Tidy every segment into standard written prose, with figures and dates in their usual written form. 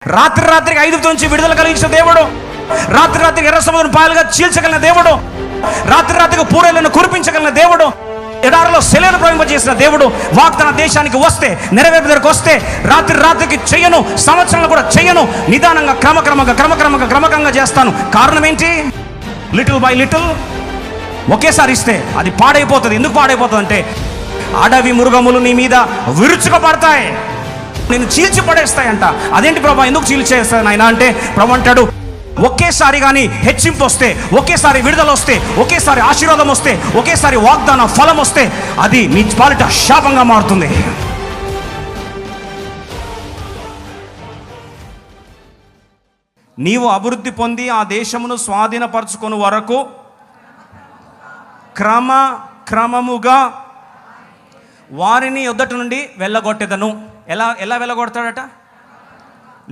రాత్రికి ఐగుప్తు నుంచి విడుదల కలిగించిన దేవుడు, రాత్రికి ఎర్ర సముద్రం పాయలుగా చీల్చగలిగిన దేవుడు, రాత్రికి పూరేళ్లను కురిపించగలిగిన దేవుడు, ఎడారిలో సెలవులు ప్రవహింపజేసిన దేవుడు వాగ్దాన దేశానికి వస్తే, నెరవేర్పు దగ్గరకు వస్తే రాత్రికి చెయ్యను, సంవత్సరాలు కూడా చెయ్యను, నిదానంగా క్రమక్రమంగా చేస్తాను. కారణం ఏంటి? లిటిల్ బై లిటిల్ ఒకేసారి ఇస్తే అది పాడైపోతుంది. ఎందుకు పాడైపోతుంది అంటే అడవి మృగములు నీ మీద విరుచుకపడతాయి, నేను చీల్చి పడేస్తాయంట. అదేంటి ప్రభా, ఎందుకు చీల్చేస్తాను ఆయన అంటే ప్రభు అంటాడు, ఒకేసారి కానీ హెచ్చింపు వస్తే, ఒకేసారి విడుదల వస్తే, ఒకేసారి ఆశీర్వాదం వస్తే, ఒకేసారి వాగ్దాన ఫలం వస్తే అది నీ పాలిట శాపంగా మారుతుంది. నీవు అభివృద్ధి పొంది ఆ దేశమును స్వాధీనపరచుకుని వరకు క్రమముగా వారిని ఎదుట నుండి వెళ్ళగొట్టేదను. ఎలా వెళ్ళగొడతాడట?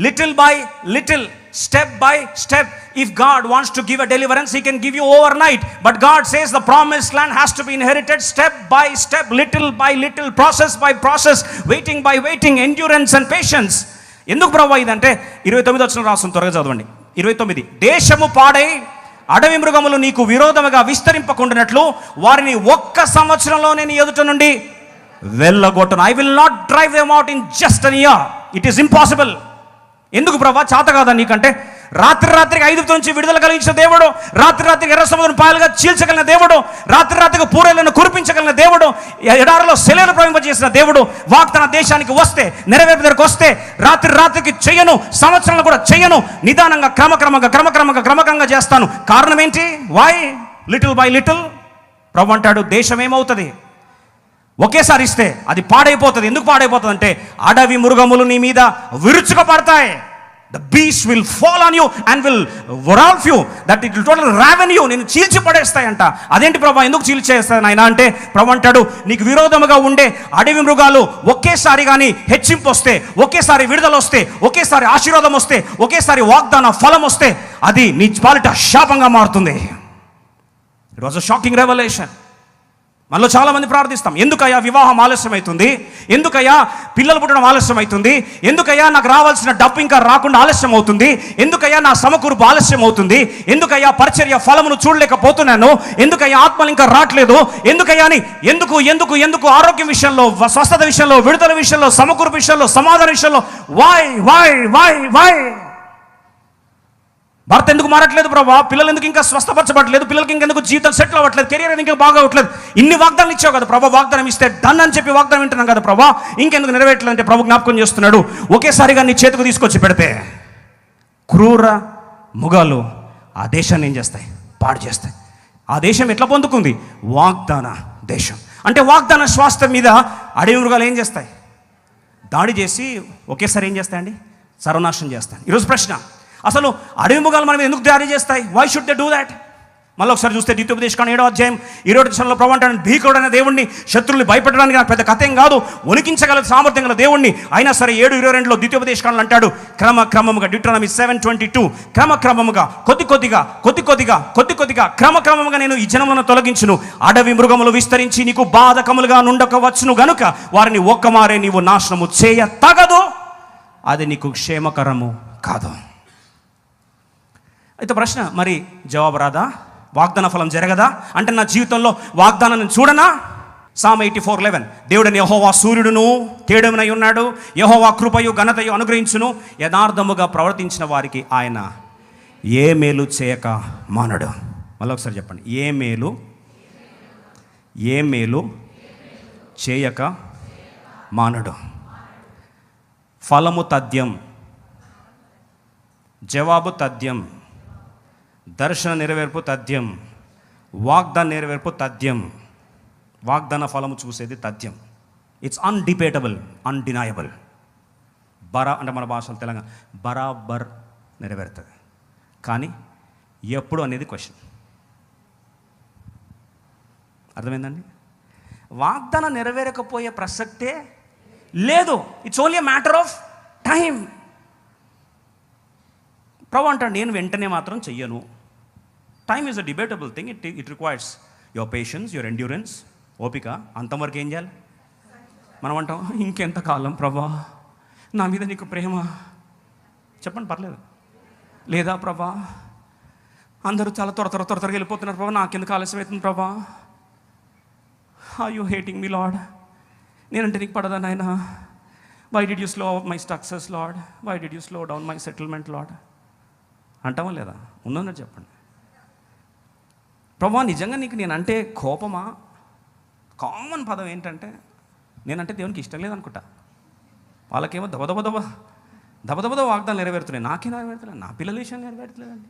Little by little, step by step. If God wants to give a deliverance, He can give you overnight. But God says the promised land has to be inherited step by step, little by little, process by process, waiting by waiting, endurance and patience. ఎందుకు ప్రభు ఇదంటే 29 వచ్చిన రాసును త్వరగా చదవండి. 29, దేశము పాడై అడవి మృగములు నీకు విరోధముగా విస్తరింపకుండానట్లు వారిని ఒక్క సంవత్సరంలోనే నీ ఎదుట నుండి వెళ్ళగొట్టను. I will not drive them out in just an year. It is impossible. ఎందుకు ప్రభా, చేత కాదా నీకంటే? రాత్రికి ఐగుప్తు నుంచి విడుదల కలిగించిన దేవుడు, రాత్రికి ఎర్ర సముద్రం పాయలుగా చీల్చగలిగిన దేవుడు, రాత్రికి పూరేళ్లను కురిపించగలిగిన దేవుడు, ఎడారిలో సెలవులు ప్రవహింపజేసిన దేవుడు వాగ్దాన దేశానికి వస్తే, నెరవేర్పు దగ్గరకు వస్తే రాత్రికి చెయ్యను, సంవత్సరాలు కూడా చెయ్యను, నిదానంగా క్రమక్రమంగా చేస్తాను. కారణం ఏంటి? వై? Little by little. ప్రభు అంటాడు, దేశం ఏమవుతుంది? ఒకేసారి ఇస్తే అది పాడైపోతుంది. ఎందుకు పాడైపోతుంది అంటే అడవి మృగములు నీ మీద విరుచుకపడతాయి. The beast will fall on you and will engulf you, that it will totally raven you. నేను చీల్చి పడేస్తాయంట. అదేంటి ప్రభా, ఎందుకు చీల్చేస్తాను ఆయన అంటే ప్రభు అంటాడు, నీకు విరోధముగా ఉండే అడవి మృగాలు ఒకేసారి కానీ హెచ్చింపు వస్తే, ఒకేసారి విడుదల వస్తే, ఒకేసారి ఆశీర్వాదం వస్తే, ఒకేసారి వాగ్దాన ఫలం వస్తే అది నీ పాలిట శాపంగా మారుతుంది. It was a shocking revolution. మనలో చాలామంది ప్రార్థిస్తాం, ఎందుకయ్యా వివాహం ఆలస్యం అవుతుంది, ఎందుకయ్యా పిల్లలు పుట్టడం ఆలస్యం అవుతుంది, ఎందుకయ్యా నాకు రావాల్సిన డబ్బు ఇంకా రాకుండా ఆలస్యం అవుతుంది, ఎందుకయ్యా నా సమకూర్పు ఆలస్యం అవుతుంది, ఎందుకయ్యా పరిచర్య ఫలమును చూడలేకపోతున్నాను, ఎందుకయ్యా ఆత్మలు ఇంకా రావట్లేదు, ఎందుకయ్యా అని ఎందుకు ఆరోగ్యం విషయంలో, స్వస్థత విషయంలో, విడుదల విషయంలో, సమకూర్పు విషయంలో, సమాధాన విషయంలో వై భర్త ఎందుకు మారట్లేదు ప్రభా, పిల్లలు ఎందుకు ఇంకా స్వస్థపరచబడలేదు, పిల్లలకి ఇంకెందుకు జీవితం సెటిల్ అవ్వట్లేదు, కెరీర్ ఇంకా బాగా అవ్వట్లేదు, ఇన్ని వాగ్దానాలు ఇచ్చావు కదా ప్రభా, వాగ్దానం ఇస్తే డన్ అని చెప్పి వాగ్దానం వింటున్నాం కదా ప్రభా, ఇంకెందుకు నెరవేర్చలేదు అంటే ప్రభు జ్ఞాపకం చేస్తున్నాడు, ఒకేసారిగా నీ చేతికి తీసుకొచ్చి పెడితే క్రూర మృగాలు ఆ దేశాన్ని ఏం చేస్తాయి? పాడు చేస్తాయి. ఆ దేశం ఎట్లా పొందుకుంది? వాగ్దాన దేశం. అంటే వాగ్దాన స్వాస్థ్యం మీద అడవి మృగాలు ఏం చేస్తాయి? దాడి చేసి ఒకేసారి ఏం చేస్తాయండి? సర్వనాశనం చేస్తాయి. ఈరోజు ప్రశ్న, అసలు అడవి మృగాలు మనం ఎందుకు దాడి చేస్తాయి? Why should they do that? మళ్ళీ ఒకసారి చూస్తే ద్వితీయోపదేశకాండం 7వ అధ్యాయం 20 ప్రభు అంటాడు, భీకరుడైన దేవుణ్ణి, శత్రువుల్ని భయపెట్టడానికి నాకు పెద్ద కథ ఏం కాదు, వణికించగల సామర్థ్యం గల దేవుణ్ణి, అయినా సరే 7:22 ద్వితీయోపదేశకాండంలో అంటాడు, క్రమక్రమముగా Deuteronomy 7:22 క్రమక్రమముగా కొద్ది కొద్దిగా క్రమక్రమముగా నేను ఈ జనములను తొలగించును, అడవి మృగములు విస్తరించి నీకు బాధకములుగా నుండకవచ్చును గనుక వారిని ఒక్కమారే నీవు నాశనము చేయ తగదు, అది నీకు క్షేమకరము కాదు. అయితే ప్రశ్న, మరి జవాబు రాదా? వాగ్దాన ఫలం జరగదా? అంటే నా జీవితంలో వాగ్దానాన్ని చూడనా? Psalm 84:11 దేవుడని యెహోవా సూర్యుడును తేడమునై ఉన్నాడు, యెహోవా కృపయు ఘనతయు అనుగ్రహించును, యథార్థముగా ప్రవర్తించిన వారికి ఆయన ఏ మేలు చేయక మానడు. మళ్ళీ ఒకసారి చెప్పండి, ఏ మేలు చేయక మానడు. ఫలము తథ్యం, జవాబు తథ్యం, దర్శన నెరవేర్పు తథ్యం, వాగ్దాన నెరవేర్పు తథ్యం, వాగ్దాన ఫలము చూసేది తథ్యం. It's undebatable, undeniable. అంటే మన భాషలో తెలంగాణ బరాబర్ నెరవేరుతుంది. కానీ ఎప్పుడు అనేది క్వశ్చన్. అర్థమైందండి? వాగ్దానం నెరవేరకపోయే ప్రసక్తే లేదు. It's only a matter of time. ప్రభు అంటాడు, నేను వెంటనే మాత్రం చెయ్యను. Time is a debatable thing. It requires your patience, your endurance, ఓపిక. అంతవరకు ఏం చేయాలి? మనం అంటాం, ఇంకెంతకాలం ప్రభా, నా మీద నీకు ప్రేమ, చెప్పండి, పర్లేదు. లేదా ప్రభా అందరూ చాలా త్వరగా వెళ్ళిపోతున్నారు ప్రభా, నాకెందుకు ఆలస్యం అవుతుంది ప్రభా? Are you hating me lord? నేనంటే నీకు పడదా నాయన? Why did you slow my success lord? Why did you slow down my settlement lord? అంటామా లేదా? ఉందన్నట్టు చెప్పండి. ప్రభా నిజంగా నీకు నేనంటే కోపమా? కామన్ పదం ఏంటంటే నేనంటే దేవునికి ఇష్టం లేదనుకుంటా. వాళ్ళకేమో దబదబ వాగ్దానాలు నెరవేరుతున్నాయి, నాకే నెరవేరుతున్నాయి, నా పిల్లల విషయం నెరవేరుతలేదండి.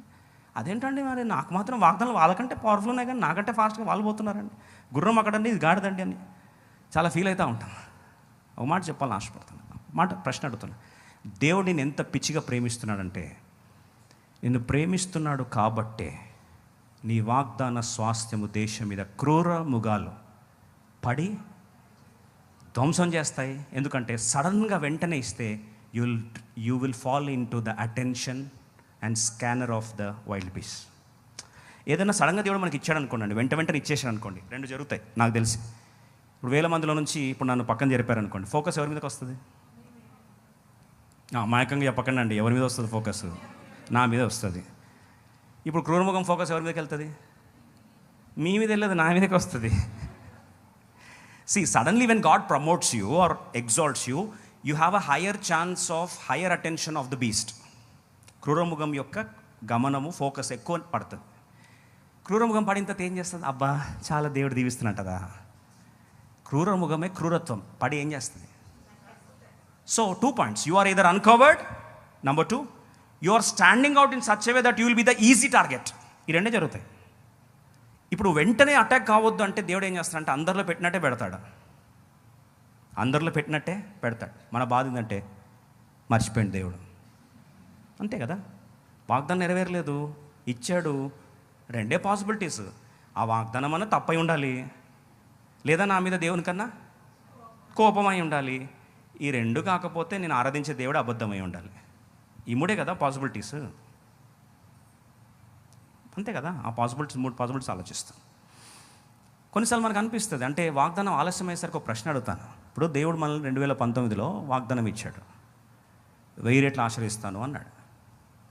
అదేంటండి మరి నాకు మాత్రం వాగ్దానాలు వాళ్ళకంటే పవర్ఫుల్ ఉన్నాయి కానీ నాకంటే ఫాస్ట్గా వాళ్ళు పోతున్నారండి. గుర్రం అక్కడండి, ఇది గాడిదండి అని చాలా ఫీల్ అవుతూ ఉంటాం. ఒక మాట చెప్పాలని ఆశపడుతున్నాను, ప్రశ్న అడుగుతున్నాను. దేవుడు నేను ఎంత పిచ్చిగా ప్రేమిస్తున్నాడంటే, నిన్ను ప్రేమిస్తున్నాడు కాబట్టే నీ వాగ్దాన స్వాస్థ్యము దేశం మీద క్రూర మృగాలు పడి ధ్వంసం చేస్తాయి. ఎందుకంటే సడన్గా వెంటనే ఇస్తే you will fall in to the attention and scanner of the wild బీస్. ఏదైనా సడన్గా దేవుడు మనకి ఇచ్చాడు అనుకోండి, వెంటనే ఇచ్చేసాడు అనుకోండి, రెండు జరుగుతాయి నాకు తెలిసి. ఇప్పుడు 1000 మందిలో నుంచి ఇప్పుడు నన్ను పక్కన జరిపారనుకోండి, ఫోకస్ ఎవరి మీదకి వస్తుంది? మాయకంగా చెప్పకండి అండి, ఎవరి మీద వస్తుంది ఫోకస్? నా మీద వస్తుంది. ఇప్పుడు క్రూరముఖం ఫోకస్ ఎవరి మీదకి వెళ్తుంది? మీ మీద వెళ్ళదు, నా మీదకి వస్తుంది. See, suddenly when God promotes you or exalts you, you have a higher chance of higher attention of the beast. క్రూరముఖం యొక్క గమనము ఫోకస్ ఎక్కువ పడుతుంది. క్రూరముఖం పడిన తర్వాత ఏం చేస్తుంది? అబ్బా చాలా దేవుడు దీవిస్తున్నట్టదా? క్రూరముఖమే క్రూరత్వం పడి ఏం చేస్తుంది? So 2 points. You are either uncovered. Number 2, you are standing out in such a way that you will be the easy target. ఈ రెండే జరుగుతాయి. ఇప్పుడు వెంటనే అటాక్ కావద్దు అంటే దేవుడు ఏం చేస్తాడంటే అందరిలో పెట్టినట్టే పెడతాడు. మన బాధ ఏంటంటే మర్చిపోయింది దేవుడు, అంతే కదా. వాగ్దానం నెరవేరలేదు, ఇచ్చాడు. రెండే పాసిబిలిటీస్. ఆ వాగ్దానం అన్న తప్పై ఉండాలి, లేదా నా మీద దేవుని కన్నా కోపమై ఉండాలి. ఈ రెండు కాకపోతే నేను ఆరాధించే దేవుడు అబద్ధమై ఉండాలి. ఈ మూడే కదా పాసిబిలిటీస్, అంతే కదా. ఆ పాసిబిలిటీస్, 3 పాసిబిలిటీస్ ఆలోచిస్తాను. కొన్నిసార్లు మనకు అనిపిస్తుంది, అంటే వాగ్దానం ఆలస్యం అయ్యేసరికి ఒక ప్రశ్న అడుగుతాను. ఇప్పుడు దేవుడు మనల్ని 2019లో వాగ్దానం ఇచ్చాడు, 1000 రెట్లు ఆశ్రయిస్తాను అన్నాడు.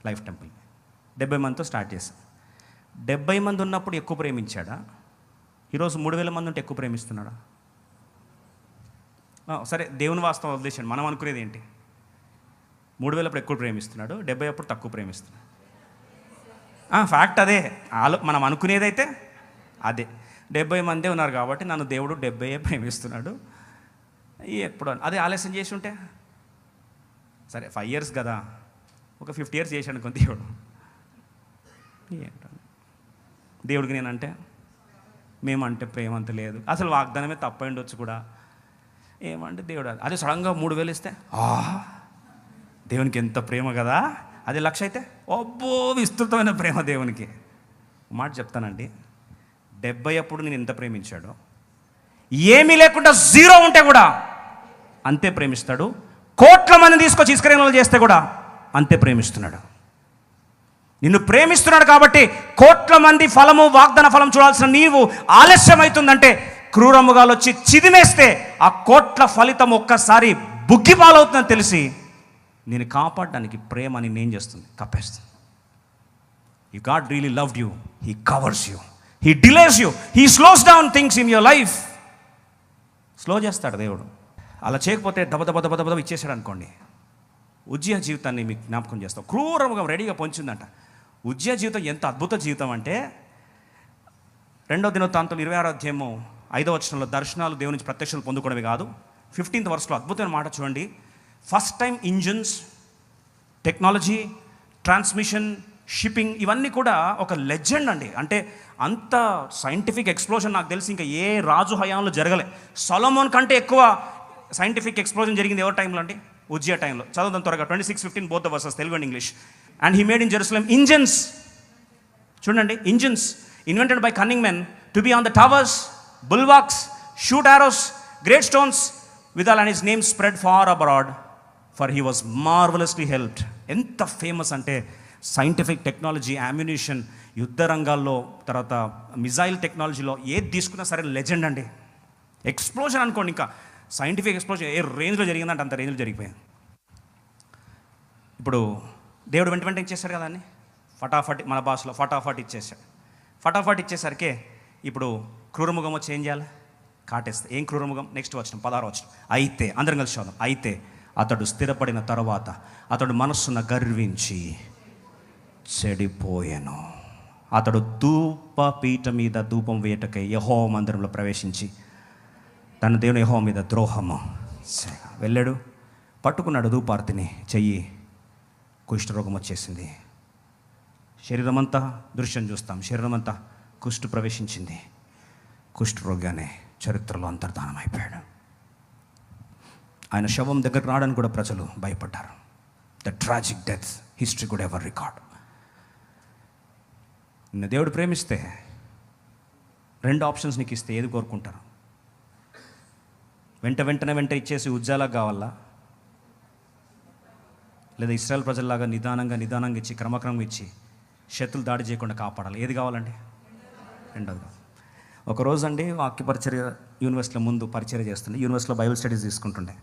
లైఫ్ టెంపుల్ 70 మందితో స్టార్ట్ చేశాను. 70 మంది ఉన్నప్పుడు ఎక్కువ ప్రేమించాడా? ఈరోజు 3000 మంది ఉంటే ఎక్కువ ప్రేమిస్తున్నాడా? సరే, దేవుని వాస్తవం ఉద్దేశం మనం అనుకునేది ఏంటి? 3000 అప్పుడు ఎక్కువ ప్రేమిస్తున్నాడు, 70 అప్పుడు తక్కువ ప్రేమిస్తున్నాడు. ఫ్యాక్ట్ అదే. మనం అనుకునేదైతే అదే. 70 మందే ఉన్నారు కాబట్టి నన్ను దేవుడు 70 ప్రేమిస్తున్నాడు. ఎప్పుడు అదే ఆలస్యం చేసి ఉంటే, సరే 5 years కదా, ఒక 50 years చేశాడు అనుకో దేవుడు. ఏంటంటే దేవుడికి నేనంటే, మేమంటే ప్రేమ అంత లేదు, అసలు వాగ్దానమే తప్పై ఉండొచ్చు కూడా. ఏమంటే దేవుడు అదే సడన్గా 3000 ఇస్తే దేవునికి ఎంత ప్రేమ కదా. అది 1,00,000 అయితే అబ్బో విస్తృతమైన ప్రేమ దేవునికి. మాట చెప్తానండి, 70 అప్పుడు నేను ఎంత ప్రేమించాడో, ఏమీ లేకుండా 0 ఉంటే కూడా అంతే ప్రేమిస్తాడు. కోట్ల మంది తీసుకొచ్చి ఇస్కరేణులు చేస్తే కూడా అంతే ప్రేమిస్తున్నాడు. నిన్ను ప్రేమిస్తున్నాడు కాబట్టి కోట్ల మంది ఫలము, వాగ్దాన ఫలం చూడాల్సిన నీవు ఆలస్యం అవుతుందంటే, క్రూరముగాలు వచ్చి చిదిమేస్తే ఆ కోట్ల ఫలితం ఒక్కసారి బుగ్గిపాలవుతుందని తెలిసి నేను కాపాడడానికి ప్రేమ అని నేను చేస్తుంది, కప్పేస్తుంది. You God really loved you, he covers you, he delays you, he slows down things in your life. Slow చేస్తాడు దేవుడు. అలా చేయకపోతే దబ ఇచ్చేసాడు అనుకోండి. ఉజ్జియా జీవితాన్ని మీకు జ్ఞాపకం చేస్తాం. క్రూరంగా రెడీగా పొంచిందంట. ఉజ్జియా జీవితం ఎంత అద్భుత జీవితం అంటే, 2వ దినవృత్తాంతం 26వ అధ్యాయము 5వ వచనంలో దర్శనాలు దేవుని నుంచి ప్రత్యక్షలు పొందుకోవడమే కాదు, 15th verseలో అద్భుతమైన మాట చూడండి. First time engines, technology, transmission, shipping ఇవన్నీ కూడా ఒక లెజెండ్ అండి. అంటే అంత సైంటిఫిక్ ఎక్స్ప్లోజన్ నాకు తెలిసి ఇంకా ఏ రాజు హయాంలో జరగలే. సొలొమోన్ కంటే ఎక్కువ సైంటిఫిక్ ఎక్స్ప్లోజన్ జరిగింది ఎవరి టైంలో అండి? ఉజ్జియా టైంలో. చదువుదాం త్వరగా, 26-15 both the verses, Telugu and English. And he made in Jerusalem engines. చూడండి, engines invented by cunning men to be on the towers, bulwarks, shoot arrows, great stones with and his name spread far abroad for he was marvellously helped. ఎంత famous అంటే scientific technology, ammunition, యుద్ధ రంగాల్లో, తర్వాత missile టెక్నాలజీలో ఏది తీసుకున్నా సరే legend అండి. ఎక్స్ప్లోజన్ అనుకోండి, ఇంకా సైంటిఫిక్ ఎక్స్ప్లోజన్ ఏ రేంజ్లో జరిగిందంటే అంత రేంజ్లో జరిగిపోయింది. ఇప్పుడు దేవుడు వెంట వెంటనే ఇచ్చేశాడు కదా అని, ఫటాఫట్, మన భాషలో ఫటాఫట్ ఇచ్చేసాడు. ఫటాఫట్ ఇచ్చేసరికి ఇప్పుడు క్రూరముఖం వచ్చి ఏం చేయాలి? కాటేస్తే. ఏం క్రూరముఖం? నెక్స్ట్ వచ్చిన 16 వచ్చిన. అయితే అందరం కలిసి చూద్దాం. అయితే అతడు స్థిరపడిన తర్వాత అతడు మనస్సున గర్వించి చెడిపోయాను. అతడు ధూపపీఠ మీద ధూపం వేయటకై యెహోవా మందిరంలో ప్రవేశించి తన దేవుని యెహోవా మీద ద్రోహము వెళ్ళాడు. పట్టుకున్నాడు ధూపార్తిని, చెయ్యి కుష్ఠరోగం వచ్చేసింది. శరీరం అంతా దృశ్యం చూస్తాం, శరీరం అంతా కుష్ఠు ప్రవేశించింది. కుష్ఠరోగానే చరిత్రలో అంతర్ధానం అయిపోయాడు. ఆయన శవం దగ్గరకు రావడానికి కూడా ప్రజలు భయపడ్డారు. The tragic death history could ever record. నిన్ను దేవుడు ప్రేమిస్తే 2 ఆప్షన్స్ నీకు ఇస్తే ఏది కోరుకుంటారు? వెంట ఇచ్చేసి ఉజ్జాలకు కావాలా, లేదా ఇశ్రాయేల్ ప్రజల్లాగా నిదానంగా ఇచ్చి క్రమక్రమంగా ఇచ్చి శత్రులు దాడి చేయకుండా కాపాడాలి? ఏది కావాలండి? రెండోది. ఒకరోజు అండి వాక్య పరిచర్య యూనివర్సిటీలో ముందు పరిచర్య చేస్తుండే, యూనివర్సిటీలో బైబిల్ స్టడీస్ తీసుకుంటుండే.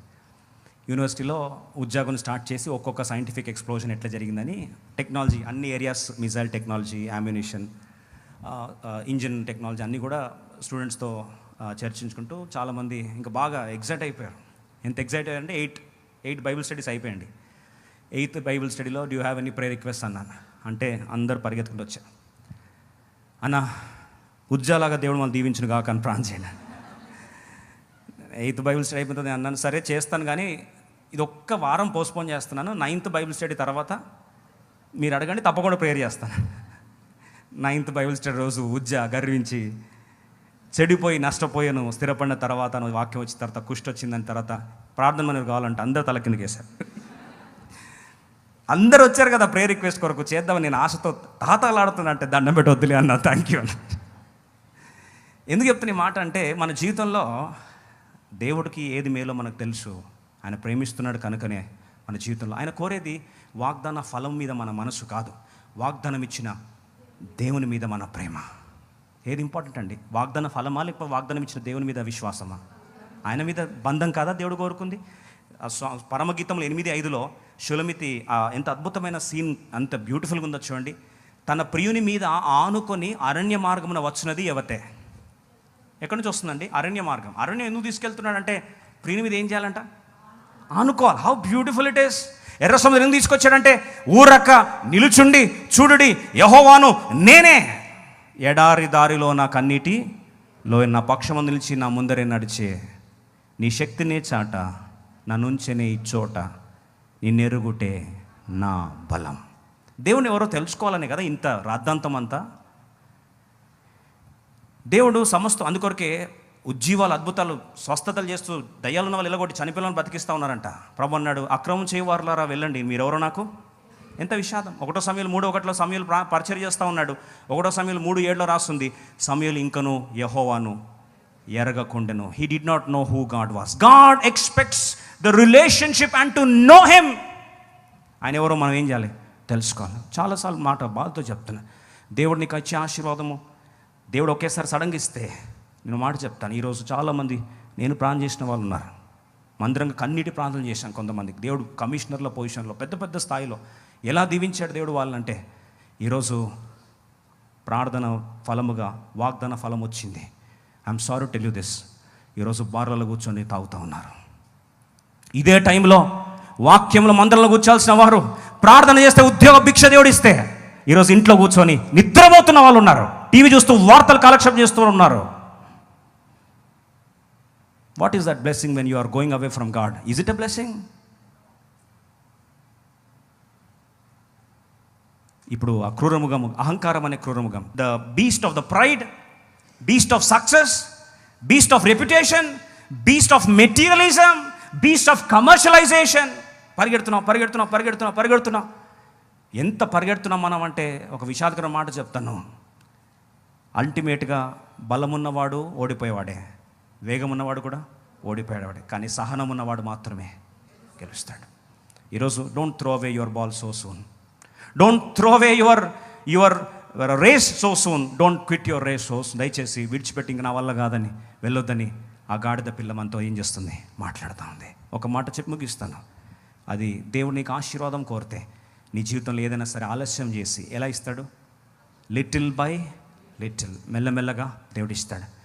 యూనివర్సిటీలో ఉద్యోగం స్టార్ట్ చేసి ఒక్కొక్క సైంటిఫిక్ ఎక్స్ప్లోజన్ ఎట్లా జరిగిందని, టెక్నాలజీ అన్ని areas, missile technology, ammunition, engine technology అన్నీ కూడా స్టూడెంట్స్తో చర్చించుకుంటూ చాలామంది ఇంకా బాగా ఎగ్జైట్ అయిపోయారు. ఎంత ఎగ్జైట్ అయ్యారంటే 8 బైబిల్ స్టడీస్ అయిపోయండి. 8th బైబిల్ స్టడీలో do have any prayer request అన్నాను. అంటే అందరు పరిగెత్తుకుంటూ వచ్చారు. అన్న ఉజ్జాలాగా దేవుడు మనం దీవించును కాక అని ప్రార్థన చేయండి. 8th బైబిల్ స్టడీ అయిపోతుంది అన్నాను. సరే చేస్తాను, కానీ ఇది ఒక్క వారం పోస్ట్పోన్ చేస్తున్నాను. 9th బైబిల్ స్టడీ తర్వాత మీరు అడగండి, తప్పకుండా ప్రేయర్ చేస్తాను. 9th బైబిల్ స్టడీ రోజు గర్వించి చెడిపోయి నష్టపోయాను, స్థిరపడిన తర్వాత వాక్యం వచ్చిన తర్వాత కుష్టి వచ్చిందని తర్వాత ప్రార్థన మనకు కావాలంటే అందరూ తల కిందకి వేశారు. అందరూ వచ్చారు కదా ప్రేయర్ రిక్వెస్ట్ కొరకు చేద్దామని. నేను ఆశతో తాతలాడుతున్నా అంటే దండం పెట్టి వద్దులే అన్న, థ్యాంక్ యూ అన్న. ఎందుకు చెప్తున్న ఈ మాట అంటే మన జీవితంలో దేవుడికి ఏది మేలో మనకు తెలుసు. ఆయన ప్రేమిస్తున్నాడు కనుకనే మన జీవితంలో ఆయన కోరేది వాగ్దాన ఫలం మీద మన మనసు కాదు, వాగ్దానం ఇచ్చిన దేవుని మీద మన ప్రేమ. ఏది ఇంపార్టెంట్ అండి? వాగ్దాన ఫలమా లేకపోతే వాగ్దానం ఇచ్చిన దేవుని మీద విశ్వాసమా? ఆయన మీద బంధం కాదా దేవుడు కోరుకుంది? పరమగీతంలో 8:5లో షులమితి ఎంత అద్భుతమైన సీన్, అంత బ్యూటిఫుల్గా ఉందో చూడండి. తన ప్రియుని మీద ఆనుకొని అరణ్య మార్గమున వచ్చినది ఎవతే. ఎక్కడి నుంచి వస్తుందండి? అరణ్య మార్గం. అరణ్యం ఎందుకు తీసుకెళ్తున్నాడంటే ప్రియుని మీద ఏం చేయాలంట? ఆనుకోవాలి. How beautiful it is. ఎర్ర సముద్రం ఎందుకు తీసుకొచ్చాడంటే ఊరక్క నిలుచుండి చూడుడి యెహోవాను నేనే, ఎడారి దారిలో నా కన్నీటిలో నా పక్షము నిలిచి నా ముందరే నడిచే, నీ శక్తినే చాట నా నుంచెనే ఇచ్చోట, నిన్నెరుగుటే నా బలం. దేవుని ఎవరో తెలుసుకోవాలనే కదా ఇంత రాద్ధాంతం అంతా. దేవుడు సమస్తం అందుకొరకే ఉజ్జీవాలు, అద్భుతాలు, స్వస్థతలు చేస్తూ దయ్యాలున్న వాళ్ళు ఇలాగొట్టి చనిపోయిన బతికిస్తూ ఉన్నారంట. ప్రభు అన్నాడు, అక్రమం చేయవారులారా వెళ్ళండి, మీరెవరో నాకు. ఎంత విషాదం. 1 సమూయేలు 3:1లో సమూయేలు పరిచర్య చేస్తూ ఉన్నాడు. 1 సమూయేలు 3:7లో రాస్తుంది, సమూయేలు ఇంకను యెహోవాను ఎరగకుండెను. He did not know who God was. God expects the relationship and to know him. ఆయన ఎవరో మనం ఏం చేయాలి? తెలుసుకోవాలి. చాలాసార్లు మాట బాధతో చెప్తున్నా, దేవుడు నీకు ఇచ్చే ఆశీర్వాదము దేవుడు ఒకేసారి సడన్గా ఇస్తే నేను మాట చెప్తాను. ఈరోజు చాలామంది నేను ప్రార్థన చేసిన వాళ్ళు ఉన్నారు. మందిరంగా కన్నీటి ప్రార్థన చేశాను కొంతమందికి. దేవుడు కమిషనర్ల పొజిషన్లో పెద్ద పెద్ద స్థాయిలో ఎలా దీవించాడు దేవుడు వాళ్ళంటే, ఈరోజు ప్రార్థన ఫలముగా వాగ్దాన ఫలం వచ్చింది. I'm sorry tell you this. ఈరోజు బార్లలో కూర్చొని తాగుతూ ఉన్నారు. ఇదే టైంలో వాక్యంలో మందిరంలో కూర్చోాల్సిన వారు ప్రార్థన చేస్తే ఉద్యోగ భిక్ష దేవుడు ఇస్తే ఈరోజు ఇంట్లో కూర్చొని నిద్రపోతున్న వాళ్ళు ఉన్నారు. టీవీ చూస్తూ వార్తలు కాలక్షేపం చేస్తూ ఉన్నారు. What is that blessing when you are going away from God? Is it a blessing? ఇప్పుడు ఆ క్రూరముఖము, అహంకారం అనే క్రూరముఖం, the beast of the pride, beast of success, beast of reputation, beast of materialism, beast of commercialisation. పరిగెడుతున్నాం. ఎంత పరిగెడుతున్నాం మనం అంటే ఒక విషాదకర మాట చెప్తాను. అల్టిమేట్గా బలమున్నవాడు ఓడిపోయేవాడే, వేగం ఉన్నవాడు కూడా ఓడిపోయేవాడే, కానీ సహనం ఉన్నవాడు మాత్రమే గెలుస్తాడు. ఈరోజు don't throw away your ball so soon. Don't throw away your race so soon. Don't quit your race so soon. దయచేసి విడిచిపెట్టి ఇంక నా వల్ల కాదని వెళ్ళొద్దని ఆ గాడిద పిల్ల మనతో ఏం చేస్తుంది? మాట్లాడుతూ ఉంది. ఒక మాట చెప్పి ముగిస్తాను. అది దేవుడు నీకు ఆశీర్వాదం కోరితే నీ జీవితంలో ఏదైనా సరే ఆలస్యం చేసి ఎలా ఇస్తాడు? లిటిల్ బై లిటిల్, మెల్లమెల్లగా దేవుడు ఇస్తాడు.